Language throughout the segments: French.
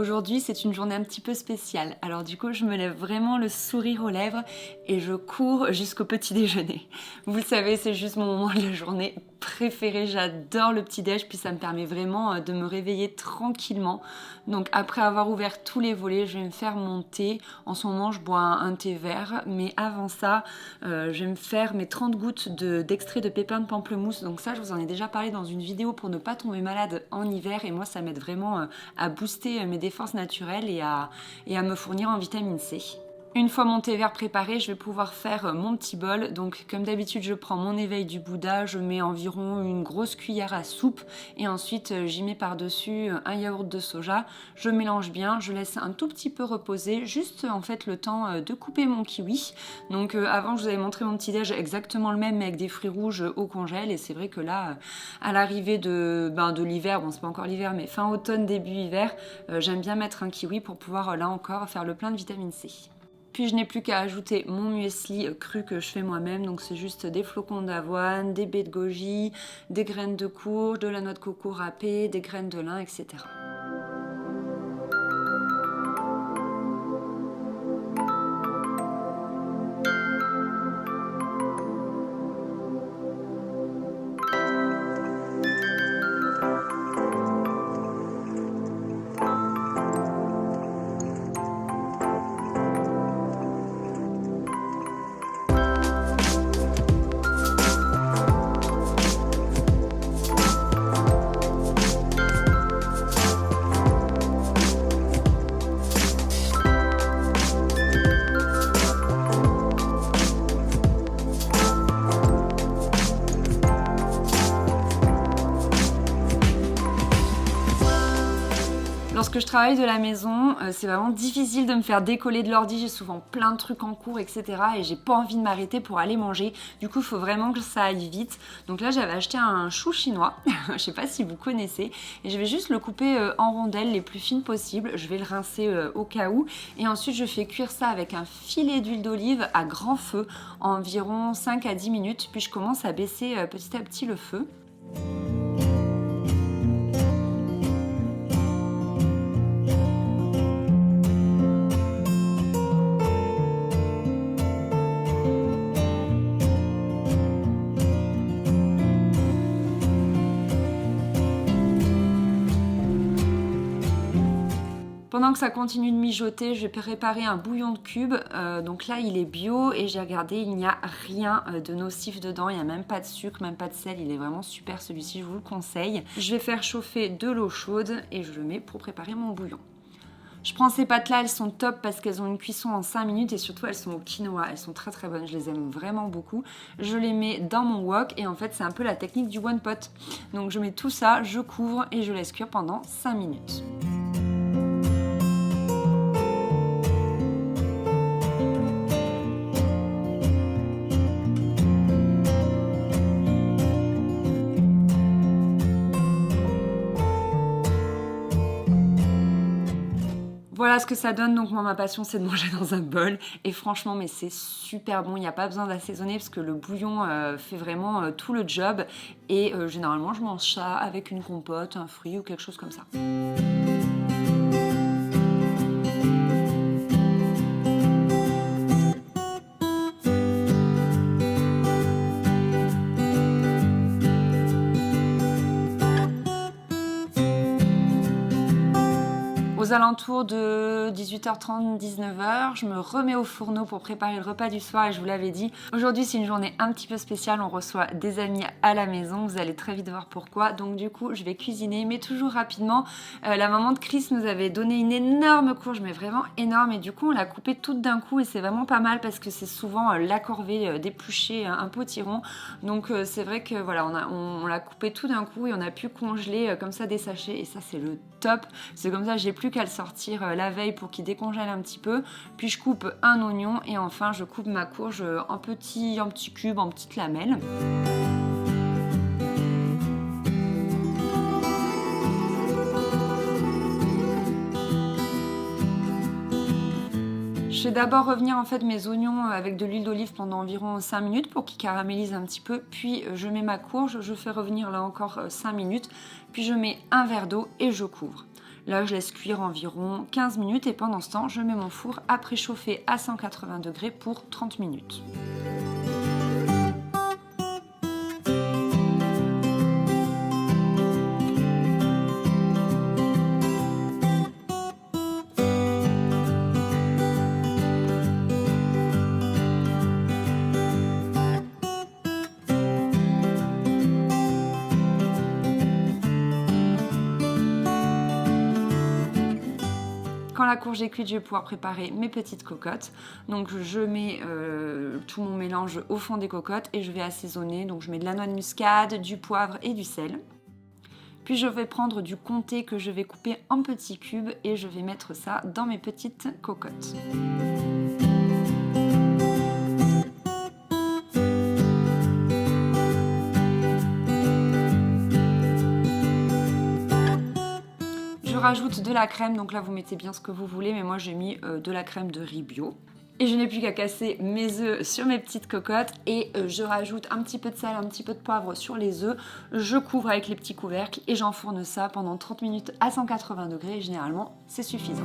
Aujourd'hui, c'est une journée un petit peu spéciale. Alors du coup, je me lève vraiment le sourire aux lèvres et je cours jusqu'au petit déjeuner. Vous le savez, c'est juste mon moment de la journée préféré. J'adore le petit déj, puis ça me permet vraiment de me réveiller tranquillement. Donc après avoir ouvert tous les volets, je vais me faire mon thé. En ce moment, je bois un thé vert, mais avant ça, je vais me faire mes 30 gouttes d'extrait de pépins de pamplemousse. Donc ça, je vous en ai déjà parlé dans une vidéo pour ne pas tomber malade en hiver. Et moi, ça m'aide vraiment à booster mes défenses naturelles et à me fournir en vitamine C. Une fois mon thé vert préparé, je vais pouvoir faire mon petit bol. Donc comme d'habitude, je prends mon éveil du Bouddha, je mets environ une grosse cuillère à soupe et ensuite j'y mets par-dessus un yaourt de soja. Je mélange bien, je laisse un tout petit peu reposer, juste en fait le temps de couper mon kiwi. Donc avant, je vous avais montré mon petit déj exactement le même mais avec des fruits rouges au congèle et c'est vrai que là, à l'arrivée de l'hiver, bon c'est pas encore l'hiver mais fin automne, début hiver, j'aime bien mettre un kiwi pour pouvoir là encore faire le plein de vitamine C. Puis je n'ai plus qu'à ajouter mon muesli cru que je fais moi-même, donc c'est juste des flocons d'avoine, des baies de goji, des graines de courge, de la noix de coco râpée, des graines de lin, etc. Lorsque je travaille de la maison, c'est vraiment difficile de me faire décoller de l'ordi, j'ai souvent plein de trucs en cours, etc. Et j'ai pas envie de m'arrêter pour aller manger. Du coup, il faut vraiment que ça aille vite. Donc là, j'avais acheté un chou chinois, je sais pas si vous connaissez. Et je vais juste le couper en rondelles les plus fines possibles. Je vais le rincer au cas où. Et ensuite, je fais cuire ça avec un filet d'huile d'olive à grand feu, environ 5 à 10 minutes. Puis je commence à baisser petit à petit le feu. Pendant que ça continue de mijoter, je vais préparer un bouillon de cubes. Donc là, il est bio et j'ai regardé, il n'y a rien de nocif dedans. Il n'y a même pas de sucre, même pas de sel. Il est vraiment super celui-ci, je vous le conseille. Je vais faire chauffer de l'eau chaude et je le mets pour préparer mon bouillon. Je prends ces pâtes-là, elles sont top parce qu'elles ont une cuisson en 5 minutes et surtout elles sont au quinoa. Elles sont très très bonnes, je les aime vraiment beaucoup. Je les mets dans mon wok et en fait c'est un peu la technique du one pot. Donc je mets tout ça, je couvre et je laisse cuire pendant 5 minutes. Voilà ce que ça donne, donc moi ma passion c'est de manger dans un bol et franchement mais c'est super bon, il n'y a pas besoin d'assaisonner parce que le bouillon fait vraiment tout le job et généralement je mange ça avec une compote, un fruit ou quelque chose comme ça. Aux alentours de 18h30, 19h, je me remets au fourneau pour préparer le repas du soir et je vous l'avais dit, aujourd'hui c'est une journée un petit peu spéciale, on reçoit des amis à la maison, vous allez très vite voir pourquoi. Donc du coup, je vais cuisiner, mais toujours rapidement. La maman de Chris nous avait donné une énorme courge, mais vraiment énorme, et du coup on l'a coupée toute d'un coup et c'est vraiment pas mal parce que c'est souvent la corvée d'éplucher un potiron. Donc c'est vrai que voilà, on l'a coupée tout d'un coup et on a pu congeler comme ça des sachets et ça c'est le top. C'est comme ça, j'ai plus qu'à le sortir la veille pour qu'il décongèle un petit peu. Puis je coupe un oignon et enfin je coupe ma courge en petits cubes, en petites lamelles. Je vais d'abord revenir en fait mes oignons avec de l'huile d'olive pendant environ 5 minutes pour qu'ils caramélisent un petit peu, puis je mets ma courge, je fais revenir là encore 5 minutes, puis je mets un verre d'eau et je couvre. Là, je laisse cuire environ 15 minutes et pendant ce temps, je mets mon four à préchauffer à 180 degrés pour 30 minutes. Quand la courge est cuite, je vais pouvoir préparer mes petites cocottes. Donc je mets tout mon mélange au fond des cocottes et je vais assaisonner. Donc je mets de la noix de muscade, du poivre et du sel. Puis je vais prendre du comté que je vais couper en petits cubes et je vais mettre ça dans mes petites cocottes. Je rajoute de la crème, donc là vous mettez bien ce que vous voulez, mais moi j'ai mis de la crème de riz bio. Et je n'ai plus qu'à casser mes œufs sur mes petites cocottes et je rajoute un petit peu de sel, un petit peu de poivre sur les œufs. Je couvre avec les petits couvercles et j'enfourne ça pendant 30 minutes à 180 degrés et généralement c'est suffisant.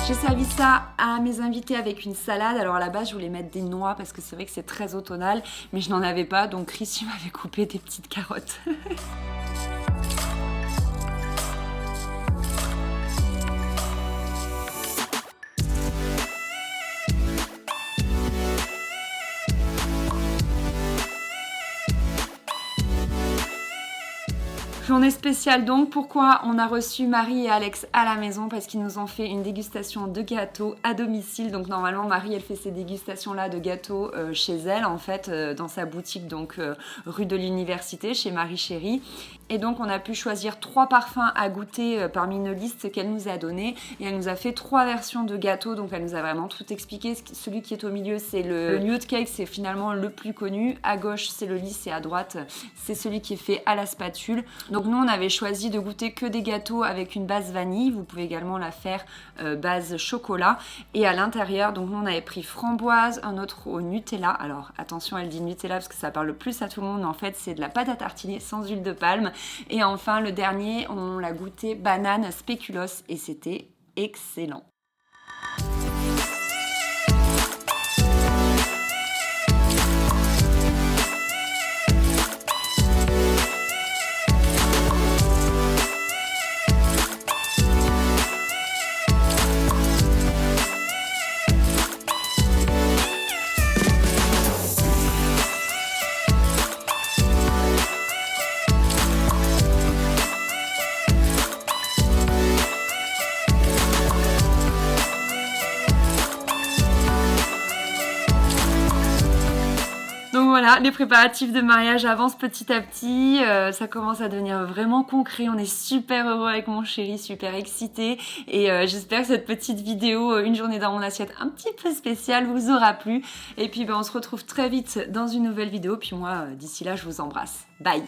J'ai servi ça à mes invités avec une salade. Alors à la base je voulais mettre des noix parce que c'est vrai que c'est très automnal, mais je n'en avais pas, donc Chris il m'avait coupé des petites carottes. Journée spéciale donc, pourquoi on a reçu Marie et Alex à la maison? Parce qu'ils nous ont fait une dégustation de gâteaux à domicile. Donc normalement Marie elle fait ces dégustations là de gâteaux chez elle en fait, dans sa boutique donc rue de l'Université chez Marie Chérie. Et donc on a pu choisir 3 parfums à goûter parmi une liste qu'elle nous a donnée. Et elle nous a fait 3 versions de gâteaux, donc elle nous a vraiment tout expliqué. Celui qui est au milieu c'est le nude cake, c'est finalement le plus connu. À gauche c'est le lisse et à droite c'est celui qui est fait à la spatule. Donc nous on avait choisi de goûter que des gâteaux avec une base vanille. Vous pouvez également la faire base chocolat. Et à l'intérieur, donc nous on avait pris framboise, un autre au Nutella. Alors attention, elle dit Nutella parce que ça parle plus à tout le monde. En fait c'est de la pâte à tartiner sans huile de palme. Et enfin le dernier, on l'a goûté banane spéculoos et c'était excellent. Donc voilà, les préparatifs de mariage avancent petit à petit, ça commence à devenir vraiment concret, on est super heureux avec mon chéri, super excités et j'espère que cette petite vidéo, une journée dans mon assiette un petit peu spéciale, vous aura plu. Et puis on se retrouve très vite dans une nouvelle vidéo, puis moi d'ici là je vous embrasse. Bye!